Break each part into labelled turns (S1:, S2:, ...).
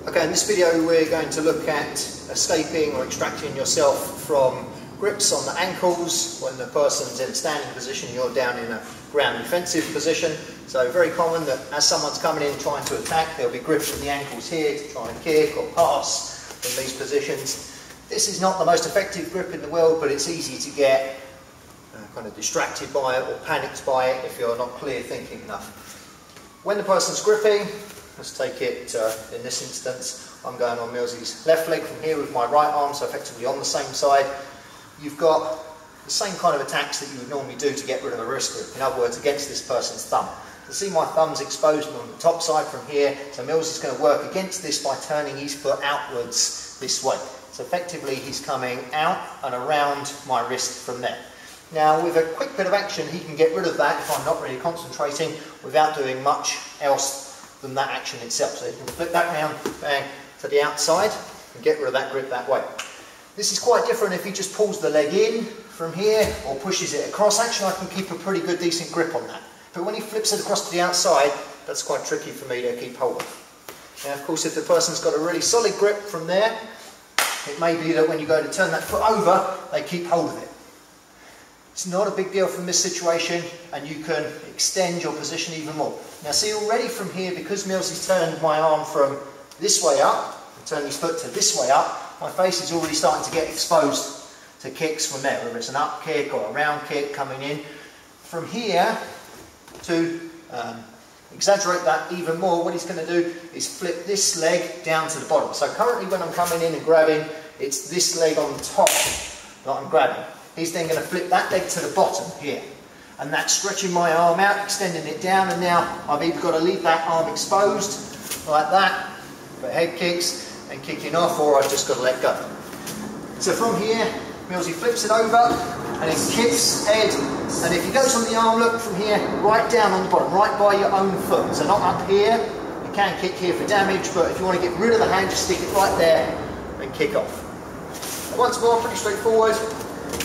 S1: Okay, in this video we're going to look at escaping or extracting yourself from grips on the ankles when the person's in a standing position, you're down in a ground defensive position. So very common that as someone's coming in trying to attack, there'll be grips in the ankles here to try and kick or pass in these positions. This is not the most effective grip in the world, but it's easy to get kind of distracted by it or panicked by it if you're not clear thinking enough. When the person's gripping, let's take it in this instance, I'm going on Millsy's left leg from here with my right arm, so effectively on the same side. You've got the same kind of attacks that you would normally do to get rid of a wrist grip, in other words against this person's thumb. You see my thumb's exposed on the top side from here, so Mills is going to work against this by turning his foot outwards this way. So effectively he's coming out and around my wrist from there. Now with a quick bit of action he can get rid of that if I'm not really concentrating without doing much else than that action itself. So you can flip that round, bang, to the outside and get rid of that grip that way. This is quite different if he just pulls the leg in from here or pushes it across. Actually I can keep a pretty good decent grip on that. But when he flips it across to the outside, that's quite tricky for me to keep hold of. Now of course if the person's got a really solid grip from there, it may be that when you go to turn that foot over, they keep hold of it. It's not a big deal from this situation and you can extend your position even more. Now see already from here, because Mills has turned my arm from this way up, and turned his foot to this way up, my face is already starting to get exposed to kicks from there, whether it's an up kick or a round kick coming in. From here, to exaggerate that even more, what he's going to do is flip this leg down to the bottom. So currently when I'm coming in and grabbing, it's this leg on top that I'm grabbing. He's then going to flip that leg to the bottom here. And that's stretching my arm out, extending it down, and now I've either got to leave that arm exposed, like that, for head kicks and kicking off, or I've just got to let go. So from here, Millsy flips it over, and it kicks head, and if he goes on the arm, look from here, right down on the bottom, right by your own foot. So not up here, you can kick here for damage, but if you want to get rid of the hand, just stick it right there and kick off. And once more, pretty straightforward.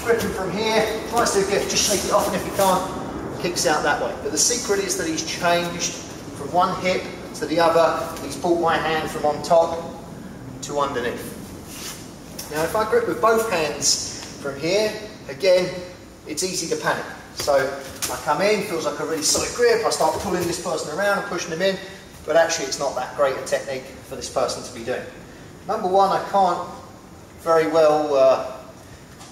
S1: Gripping from here, tries to just shake it off, and if you can't, kicks out that way. But the secret is that he's changed from one hip to the other. He's pulled my hand from on top to underneath. Now if I grip with both hands from here, again, it's easy to panic. So I come in, feels like a really solid grip, I start pulling this person around and pushing them in, but actually it's not that great a technique for this person to be doing. Number one, I can't very well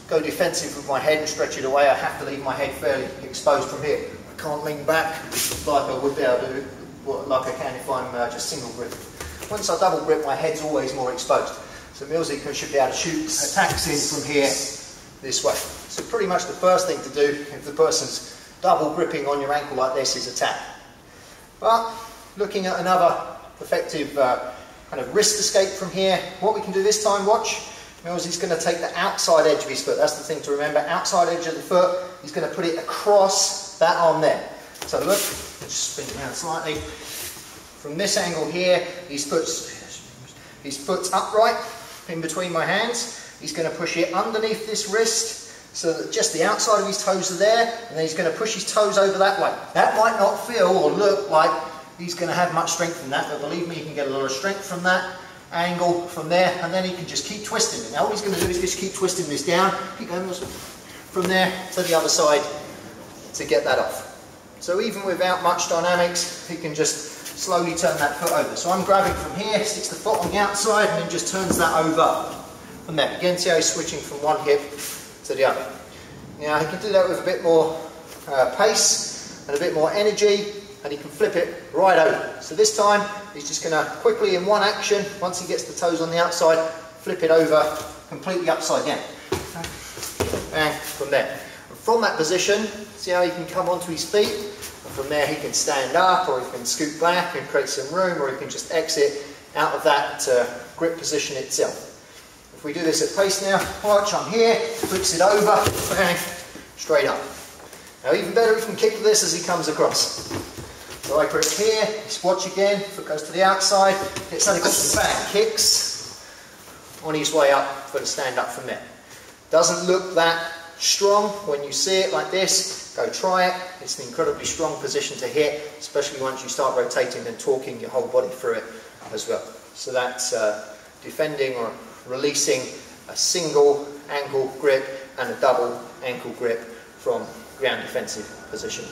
S1: go defensive with my head and stretch it away. I have to leave my head fairly exposed from here. I can't lean back like I would be able to, like I can if I'm just single grip. Once I double grip, my head's always more exposed. So Millsy should be able to shoot attacks in from here this way. So pretty much the first thing to do if the person's double gripping on your ankle like this is attack. But looking at another effective kind of wrist escape from here, what we can do this time, watch. Millsy's going to take the outside edge of his foot. That's the thing to remember. Outside edge of the foot, he's going to put it across that arm there. So look, just spin it around slightly. From this angle here, his foot's upright in between my hands. He's going to push it underneath this wrist so that just the outside of his toes are there, and then he's going to push his toes over that way. That might not feel or look like he's going to have much strength in that, but believe me, he can get a lot of strength from that angle from there, and then he can just keep twisting it. Now all he's going to do is just keep twisting this down, keep going from there to the other side to get that off. So even without much dynamics, he can just slowly turn that foot over. So I'm grabbing from here, sticks the foot on the outside, and then just turns that over from there. Again, see how he's switching from one hip to the other. Now he can do that with a bit more pace and a bit more energy, and he can flip it right over. So this time he's just going to quickly in one action, once he gets the toes on the outside, flip it over completely upside down. And from there. And from that position, see how he can come onto his feet, and from there he can stand up, or he can scoot back and create some room, or he can just exit out of that grip position itself. If we do this at pace now, watch, I'm here, flips it over, bang, straight up. Now even better, he can kick this as he comes across. So I grip here, watch again, foot goes to the outside, gets that across the back, kicks on his way up, got to stand up from there. Doesn't look that strong when you see it like this. Go try it. It's an incredibly strong position to hit, especially once you start rotating and torquing your whole body through it as well. So that's defending or releasing a single ankle grip and a double ankle grip from ground defensive position.